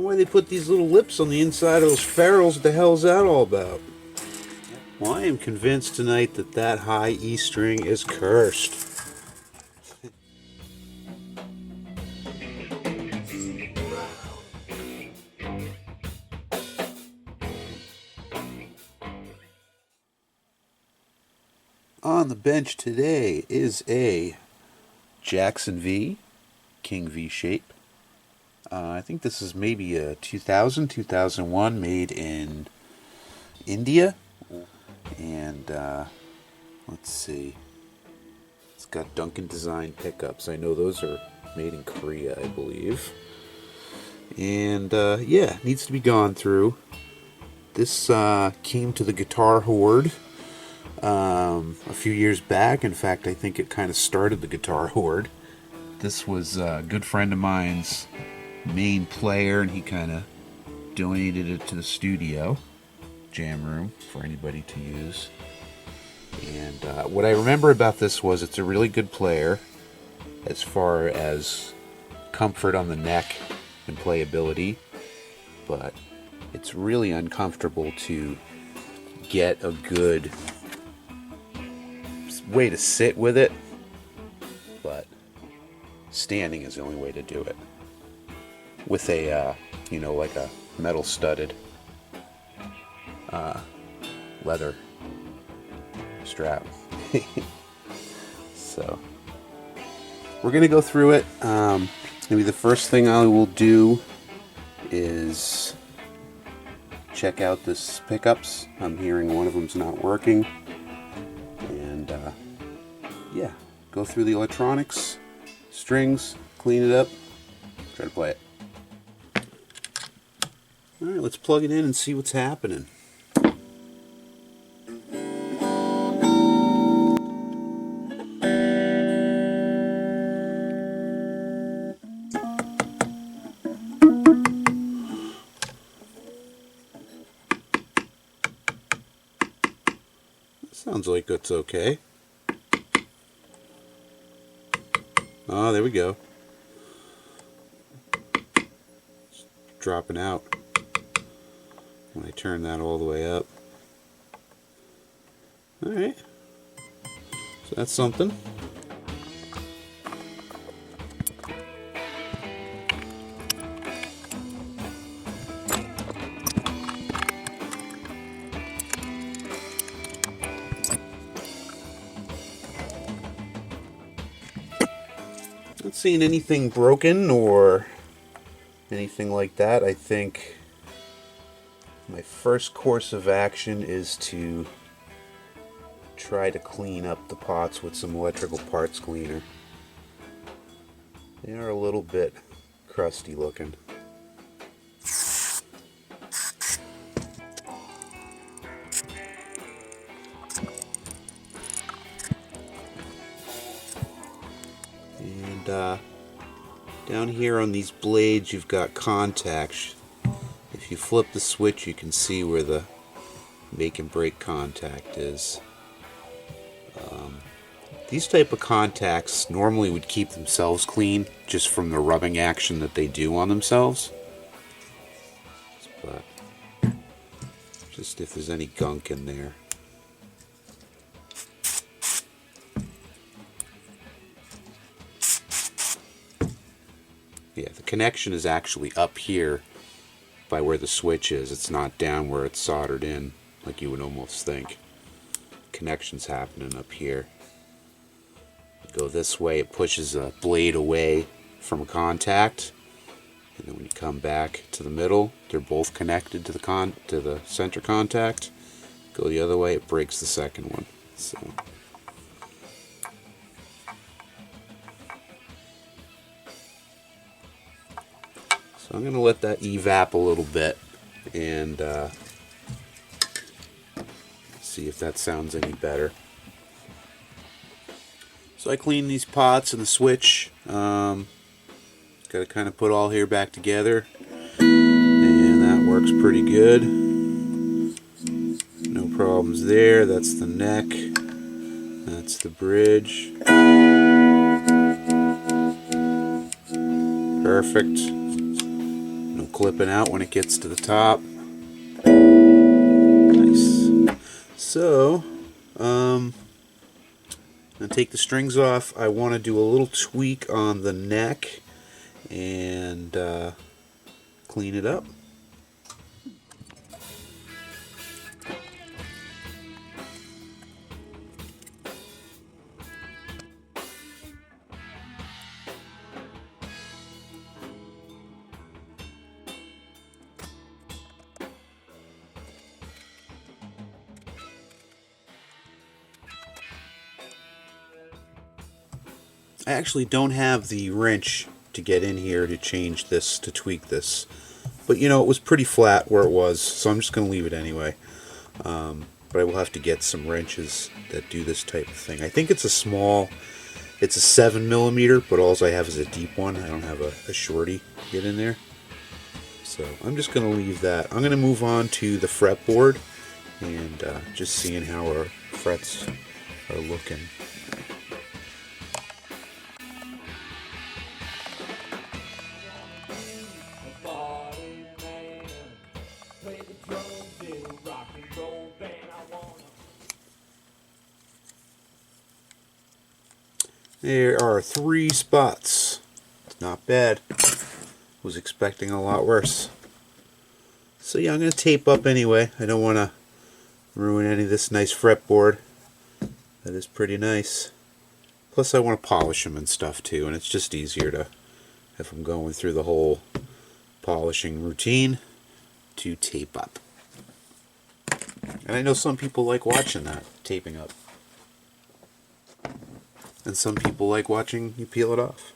don't know why they put these little lips on the inside of those ferrules. What the hell is that all about? Well, I am convinced tonight that that high E string is cursed. On the bench today is a Jackson V, King V shape. I think this is maybe a 2001 made in India. And let's see. It's got Duncan design pickups. I know those are made in Korea, I believe. And yeah, needs to be gone through. This came to the Guitar Horde a few years back. In fact, I think it kind of started the Guitar Horde. This was a good friend of mine's main player, and he kind of donated it to the studio jam room for anybody to use. And what I remember about this was it's a really good player as far as comfort on the neck and playability, but it's really uncomfortable to get a good way to sit with it, but standing is the only way to do it with a like a metal studded leather strap. So we're gonna go through it. Maybe the first thing I will do is check out this pickups. I'm hearing one of them's not working, and yeah, go through the electronics, strings, clean it up, try to play it. Alright, let's plug it in and see what's happening. Sounds like it's okay. Oh, there we go. It's dropping out when I turn that all the way up. Alright. So that's something. Not seeing anything broken or anything like that. I think my first course of action is to try to clean up the pots with some electrical parts cleaner. They are a little bit crusty looking. And down here on these blades you've got contacts. If you flip the switch you can see where the make and break contact is. These type of contacts normally would keep themselves clean just from the rubbing action that they do on themselves. But just if there's any gunk in there. Yeah, the connection is actually up here by where the switch is. It's not down where it's soldered in like you would almost think. Connection's happening up here. You go this way, it pushes a blade away from a contact, and then when you come back to the middle, they're both connected to the center contact. Go the other way, it breaks the second one. So I'm going to let that evap a little bit and see if that sounds any better. So I cleaned these pots and the switch. Got to kind of put all here back together, and that works pretty good. No problems there. That's the neck. That's the bridge. Perfect. No clipping out when it gets to the top. Nice. So, I'm going to take the strings off. I want to do a little tweak on the neck and clean it up. I actually don't have the wrench to get in here to change this, to tweak this. But you know, it was pretty flat where it was, so I'm just going to leave it anyway. But I will have to get some wrenches that do this type of thing. I think it's a small, it's a 7mm, but all I have is a deep one. I don't have a shorty to get in there. So I'm just going to leave that. I'm going to move on to the fretboard and just seeing how our frets are looking. There are 3 spots. It's not bad. Was expecting a lot worse. So yeah, I'm going to tape up anyway. I don't want to ruin any of this nice fretboard. That is pretty nice. Plus I want to polish them and stuff too, and it's just easier to, if I'm going through the whole polishing routine, to tape up. And I know some people like watching that, taping up. And some people like watching you peel it off.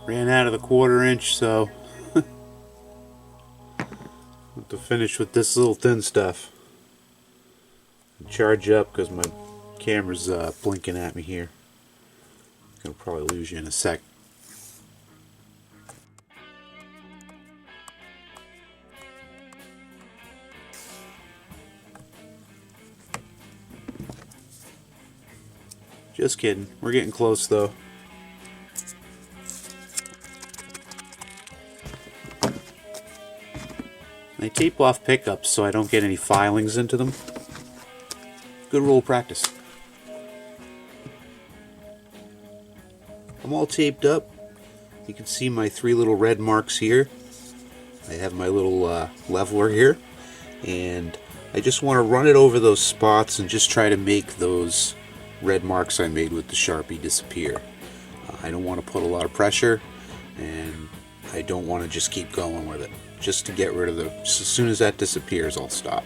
Ran out of the 1/4 inch, so have to finish with this little thin stuff. Charge up because my camera's blinking at me here. Gonna probably lose you in a sec. Just kidding. We're getting close though. I tape off pickups so I don't get any filings into them. Good rule of practice. I'm all taped up. You can see my 3 little red marks here. I have my little leveler here. And I just want to run it over those spots and just try to make those red marks I made with the Sharpie disappear. I don't want to put a lot of pressure, and I don't want to just keep going with it. Just to get rid of the, as soon as that disappears, I'll stop.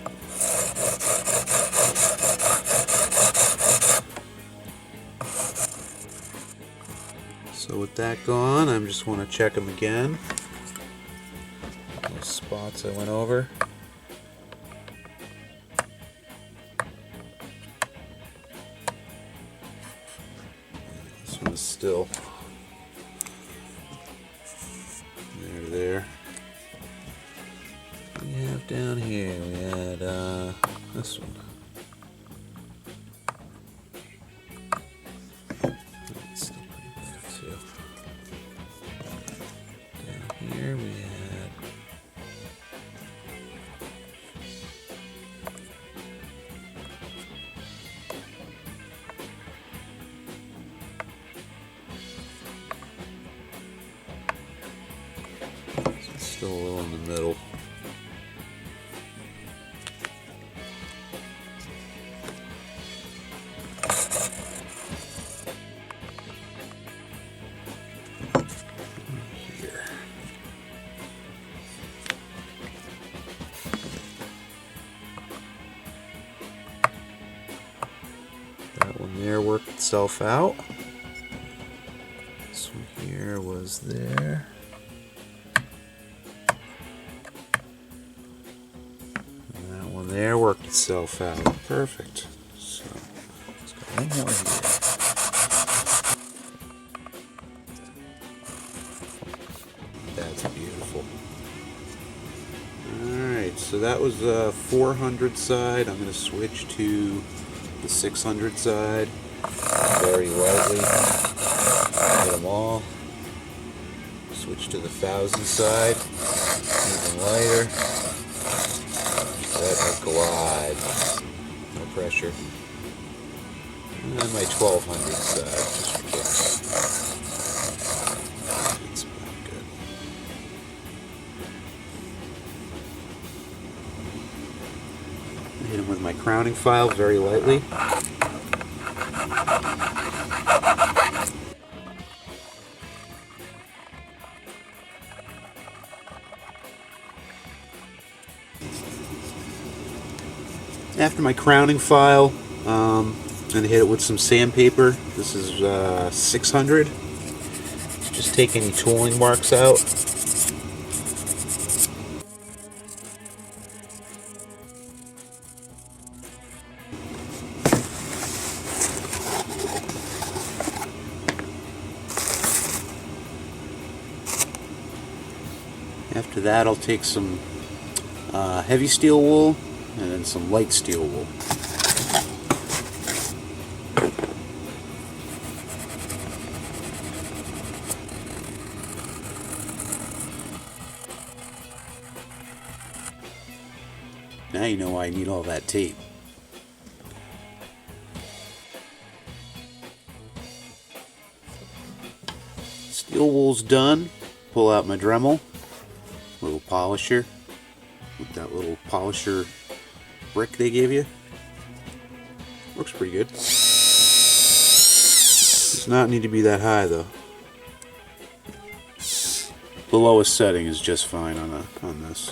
So with that gone, I just want to check them again. Those spots I went over. This one is still there. We have down here, we had this one. That's still pretty bad too. Down here we had still a little in the middle. That one there worked itself out. This one here was there. And that one there worked itself out. Perfect. So let's go one more here. so that was the 400 side. I'm going to switch to the 600 side. Very lightly. Hit them all. Switch to the 1000 side. Even lighter. Let it glide. No pressure. And then my 1200 side, just for kicks. That's about good. Hit them with my crowning file very lightly. After my crowning file, I'm going to hit it with some sandpaper. This is 600. Just take any tooling marks out. After that, I'll take some heavy steel wool and then some light steel wool. Now you know why I need all that tape. Steel wool's done. Pull out my Dremel, little polisher, with that little polisher brick they gave you. Works pretty good. Does not need to be that high though. The lowest setting is just fine on this.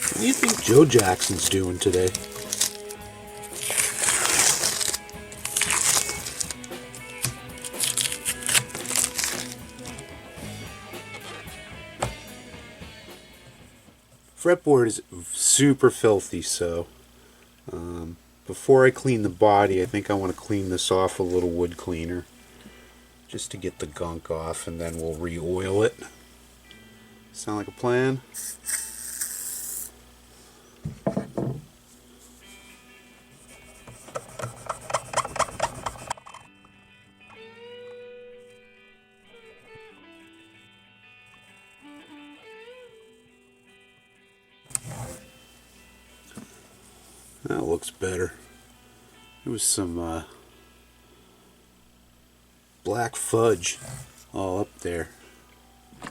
What do you think Joe Jackson's doing today? Fretboard is super filthy, so before I clean the body, I think I want to clean this off with a little wood cleaner just to get the gunk off, and then we'll re-oil it. Sound like a plan? That looks better. There was some black fudge all up there. I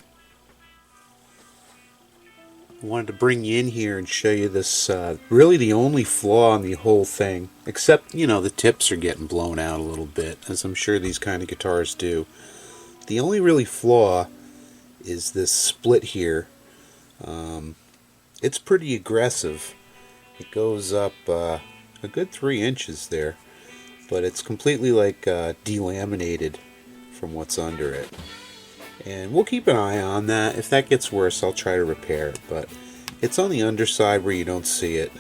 wanted to bring you in here and show you this, really the only flaw in the whole thing, except, you know, the tips are getting blown out a little bit, as I'm sure these kind of guitars do. The only really flaw is this split here. It's pretty aggressive. It goes up a good 3 inches there, but it's completely like delaminated from what's under it. And we'll keep an eye on that. If that gets worse, I'll try to repair it, but it's on the underside where you don't see it,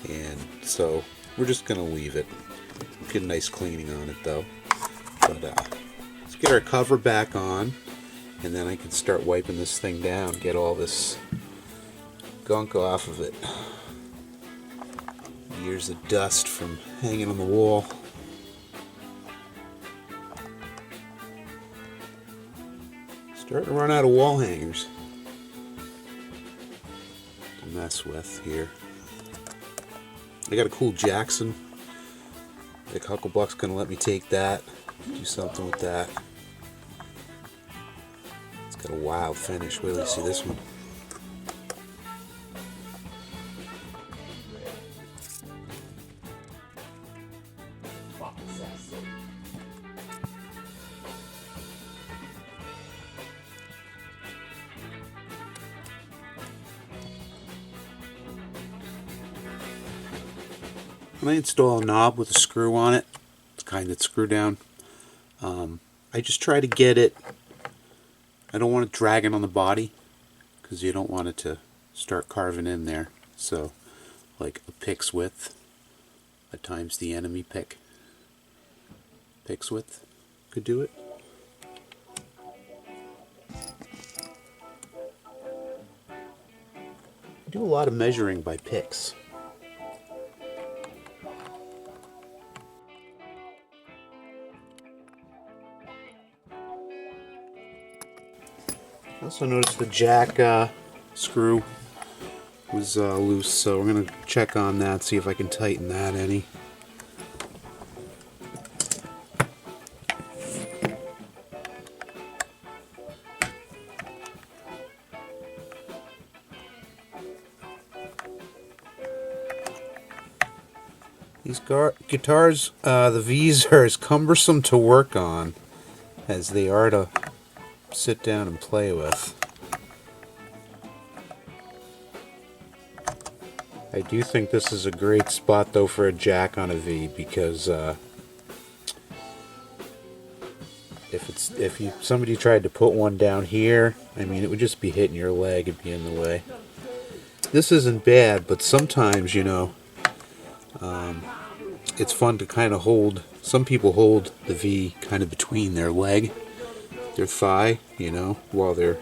and so we're just going to leave it. Get a nice cleaning on it though. But let's get our cover back on, and then I can start wiping this thing down, get all this gunk off of it. Years of dust from hanging on the wall. Starting to run out of wall hangers to mess with here. I got a cool Jackson. Like Hucklebuck's gonna let me take that, do something with that. It's got a wild finish. Wait till you see this one. When I install a knob with a screw on it, the kind that screw down, I just try to get it I don't want it dragging on the body because you don't want it to start carving in there. So like a pick's width times the enemy pick's width could do it. I do a lot of measuring by picks. I also noticed the jack screw was loose, so we're going to check on that, see if I can tighten that any. These guitars, the V's are as cumbersome to work on as they are to sit down and play with. I do think this is a great spot though for a jack on a V, because if somebody tried to put one down here, I mean, it would just be hitting your leg, it'd be in the way. This isn't bad, but sometimes, you know, it's fun to kind of hold. Some people hold the V kind of between their leg, their thigh, you know, while they're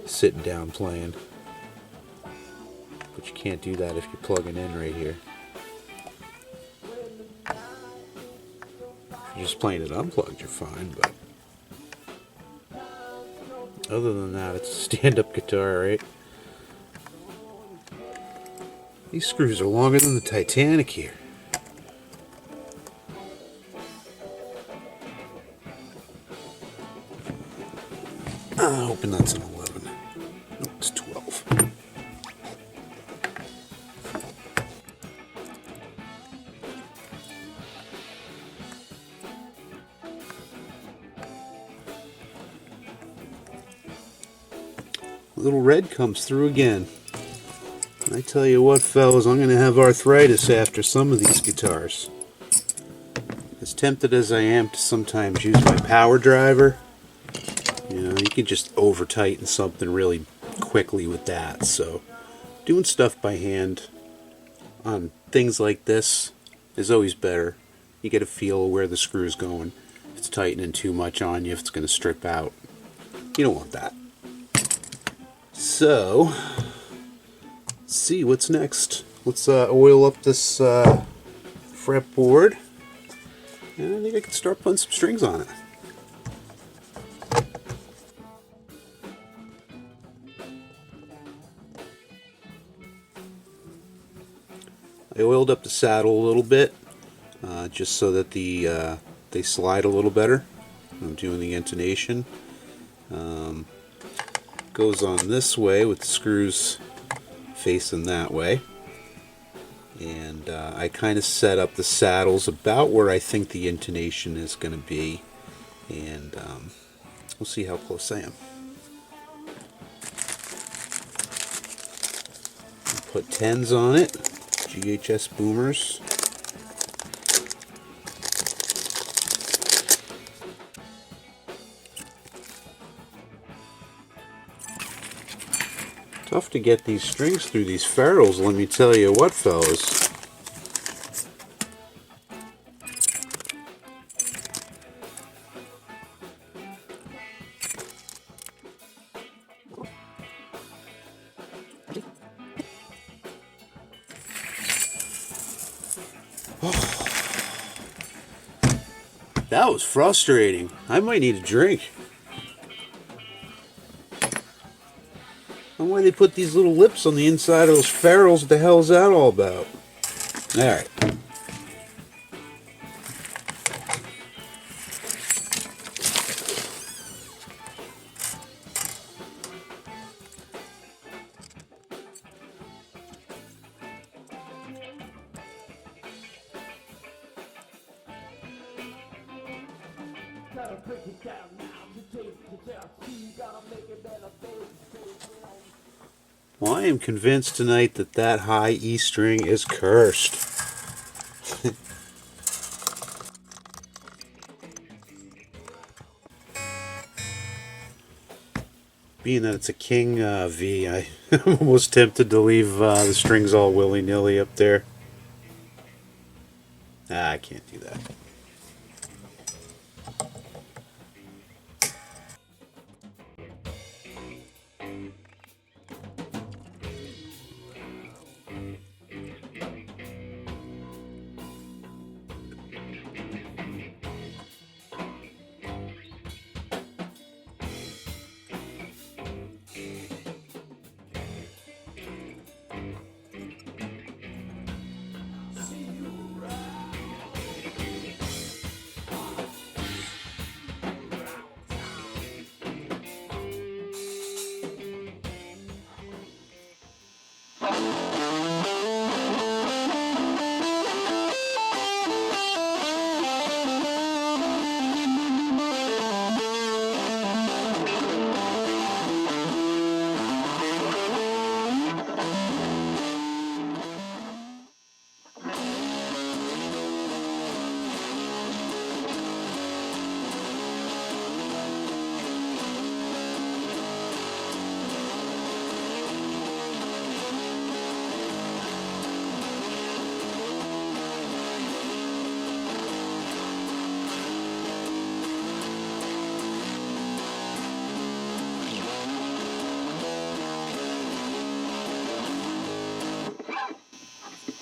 sitting down playing. But you can't do that if you're plugging in right here. If you're just playing it unplugged, you're fine, but other than that, it's a stand-up guitar, right? These screws are longer than the Titanic here. Hoping that's an 11. No, it's 12. Little red comes through again. I tell you what, fellas, I'm going to have arthritis after some of these guitars. As tempted as I am to sometimes use my power driver, you know, you can just over tighten something really quickly with that. So doing stuff by hand on things like this is always better. You get a feel of where the screw's going. If it's tightening too much on you, if it's going to strip out, you don't want that. So let's see what's next. Let's oil up this fretboard, and I think I can start putting some strings on it. I oiled up the saddle a little bit, just so that they slide a little better. I'm doing the intonation. Goes on this way with the screws facing that way. And I kind of set up the saddles about where I think the intonation is going to be. And we'll see how close I am. Put 10s on it. GHS boomers. Tough to get these strings through these ferrules, let me tell you what, fellas. That was frustrating. I might need a drink. And why they put these little lips on the inside of those ferrules, what the hell is that all about? Alright. Well, I am convinced tonight that that high E string is cursed. being that it's a King V, I'm almost tempted to leave the strings all willy-nilly up there. I can't do that.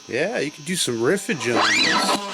Yeah, you could do some riffage on this.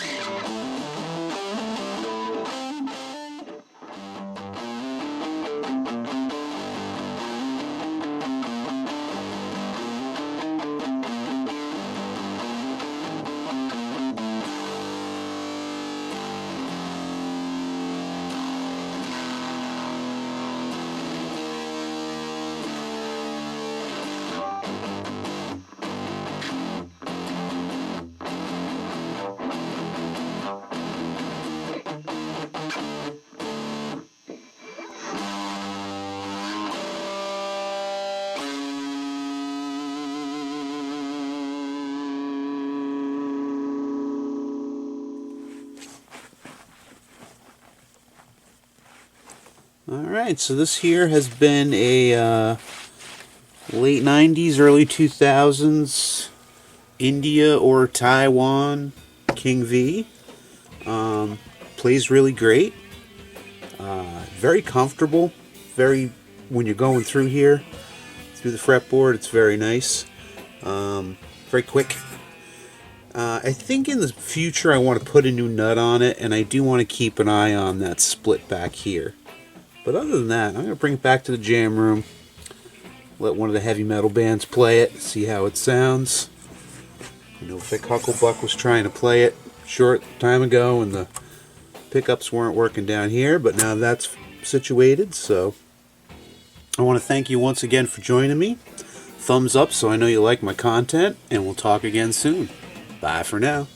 Alright, so this here has been a late 90s, early 2000s India or Taiwan King V. Plays really great. Very comfortable. When you're going through here, through the fretboard, it's very nice. Very quick. I think in the future I want to put a new nut on it, and I do want to keep an eye on that split back here. But other than that, I'm going to bring it back to the jam room, let one of the heavy metal bands play it, see how it sounds. You know, Vic Hucklebuck was trying to play it short time ago, and the pickups weren't working down here, but now that's situated, so I want to thank you once again for joining me. Thumbs up so I know you like my content, and we'll talk again soon. Bye for now.